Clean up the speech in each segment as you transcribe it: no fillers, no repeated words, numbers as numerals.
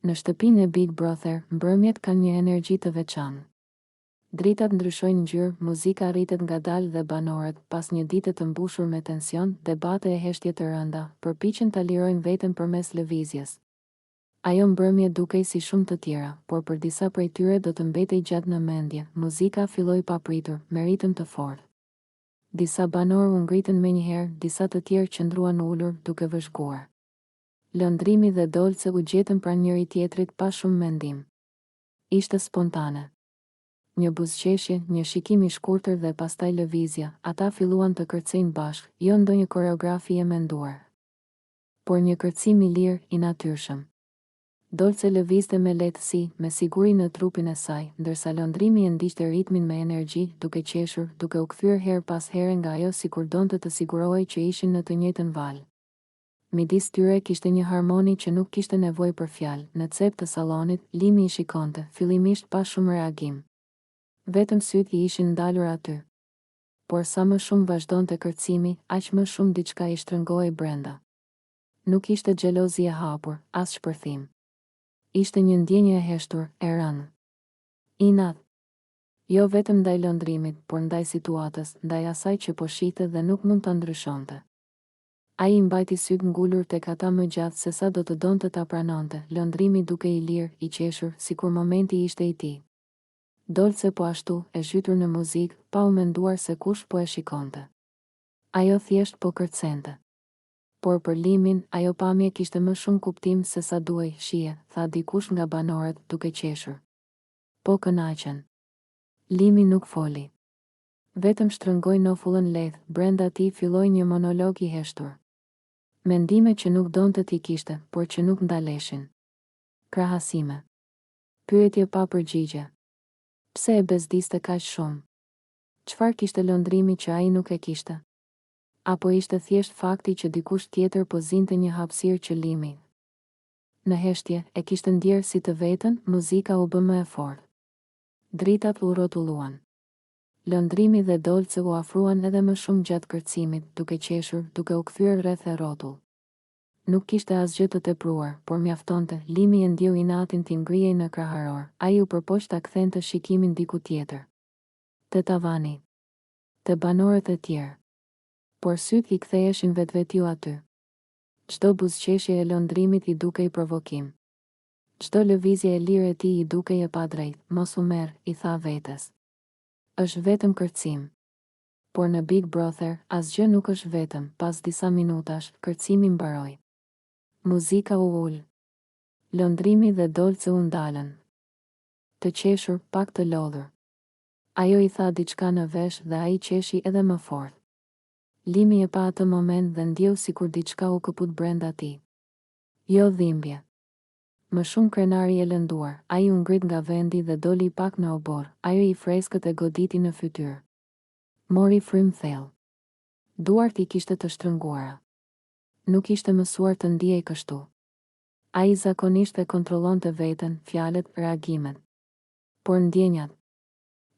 Në shtëpinë e Big Brother, mbrëmjet kanë një energji të veçantë. Dritat ndryshojnë ngjyrë, muzika rritet ngadalë dhe banorët, pas një dite të mbushur me tension, debate e heshtje të rënda, përpiqen ta lirojnë veten përmes lëvizjes. Ajo mbrëmje dukej si shumë të tjera, por për disa prej tyre do të mbetej gjatë në mendje. Muzika filloi papritur, me ritëm të fortë. Disa banorë u ngritën menjëherë, disa të tjerë qëndruan ulur, duke vëzhguar. Lëndrimi dhe Dolce u gjetën pranë njëri tjetrit pa shumë mendim. Ishte spontane. Një buzëqeshje, një shikim i shkurtër dhe pastaj lëvizja, ata filluan të kërcejnë bashkë, jo ndonjë koreografi e menduar, por një kërcim i lirë, i natyrshëm. Dolce lëvizte me lehtësi, me siguri në trupin e saj, ndërsa lëndrimi e ndiqte ritmin me energji, duke qeshur, duke u kthyer herë pas here nga ajo sikur donte të sigurohej që ishin në të njëjtën valë. Midis tyre kishte një harmoni që nuk kishte nevojë për fjalë. Në cep të sallonit, Limi i shikonte, fillimisht pa shumë reagim. Vetëm sytë i ishin ndalur aty. Por sa më shumë vazhdonte kërcimi, aq më shumë diçka i shtrëngohej brenda. Nuk ishte xhelozi e hapur, as shpërthim. Ishte një ndjenjë e heshtur, e rënë. Inat. Jo vetëm ndaj lëndrimit, por ndaj situatës, ndaj asaj që po shihte dhe nuk mund ta ndryshonte. Ai i mbajti sytë ngulur tek ata më gjatë se sa do të donte ta pranonte, lëndrimi duke i lirë, i qeshur, sikur momenti ishte i tij. Dolce po ashtu, e zhytur në muzikë, pa u menduar se kush po e shikonte. Ajo thjesht po kërcente. Por për Limin, ajo pamje kishte më shumë kuptim se sa duhej. Shije, tha dikush nga banorët, duke qeshur. Po kënaqen. Limi nuk foli. Vetëm shtrëngoi nofullën lehtë, brenda tij filloi një monolog i heshtur. Mendime që nuk donte t'i kishte, por që nuk ndaleshin. Krahasime. Pyetje pa përgjigje. Pse e bezdiste kaq shumë? Çfarë kishte lëndrimi që ai nuk e kishte? Apo ishte thjesht fakti që dikush tjetër po zinte një hapësirë që Limi? Në heshtje, e kishte ndjerë si të vetën, muzika u bë më e fortë. Dritat u rrotulluan. Lëndrimi dhe Dolce u afruan edhe më shumë gjatë kërcimit, duke qeshur, duke u kthyer rreth e rrotull. Nuk kishte asgjë të tepruar, por mjaftonte. Limi e ndjeu inatin t'i ngrihej në kraharor. Ai u përpoq ta kthente shikimin diku tjetër. Te tavani. Te banorët e tjerë. Por sytë i ktheheshin vetvetiu aty. Çdo buzëqeshje e lëndrimit i dukej provokim. Çdo lëvizje e lirë e tij i dukej e padrejtë. Mos u merr, i tha vetes. Është vetëm kërcim. Por në Big Brother, asgjë nuk është vetëm. Pas disa minutash, kërcimi mbaroi. Muzika u ul. Lëndrimi dhe Dolce u ndalën. Të qeshur, pak të lodhur. Ajo i tha diçka në vesh dhe ai qeshi edhe më fort. Limi e pa atë moment dhe ndjeu sikur diçka u këput brenda tij. Jo dhimbje. Më shumë krenari e lënduar, ai u ngrit nga vendi dhe doli pak në obor, ajo i freskët e goditi në fytyrë. Mori frym thellë. Duart i kishte të shtrënguara. Nuk ishte mësuar të ndiej kështu. Ai zakonisht e kontrollonte veten, fjalët, reagimet. Por ndjenjat,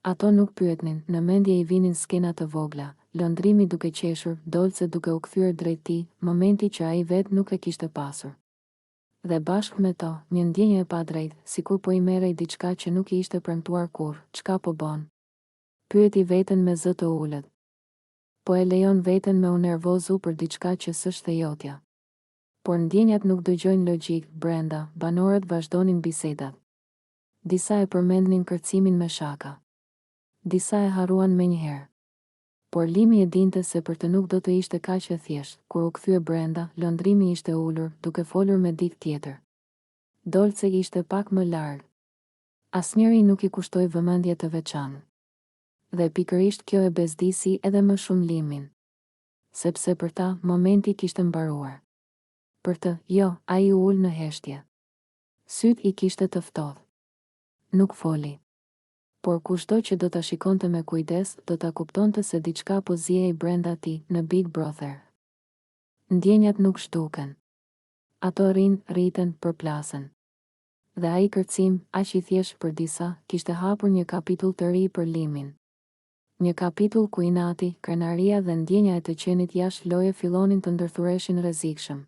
ato nuk pyetnin, në mendje i vinin skena të vogla, lëndrimi duke qeshur, Dolce duke u kthyer drejt tij, momenti që ai vet nuk e kishte pasur. Dhe bashkë me to, një ndjenjë e padrejtë, sikur po i merrej diçka që nuk i ishte premtuar kurrë. Çka po bën? Pyeti veten me zë të ulët. Po e lejon veten me u nervozu për diçka që s'është e jotja. Por ndjenjat nuk dëgjojnë logjik. Brenda, banorët vazhdonin bisedat. Disa e përmendnin kërcimin me shaka. Disa e harruan menjëherë. Por Limi e dinte se për të nuk do të ishte kaq e thjeshtë. Kur u kthye brenda, lëndrimi ishte ulur, duke folur me dikë tjetër. Dolce ishte pak më larg. Asnjëri nuk i kushtoi vëmendje të veçantë. Dhe pikërisht kjo e bezdisi edhe më shumë Limin. Sepse për ta, momenti kishte mbaruar. Për të, jo, ai u ul në heshtje. Syt i kishte të ftohtë. Nuk foli. Por kushdo që do ta shikonte me kujdes, do ta kuptonte se diçka po zihej brenda tij në Big Brother. Ndjenjat nuk zhduken. Ato rriten, përplasen. Dhe ai kërcim, aq i thjeshtë për disa, kishte hapur një kapitull të ri për Limin. Një kapitull ku inati, krenaria dhe ndjenja e të qenit jashtë loje fillonin të ndërthureshin rrezikshëm.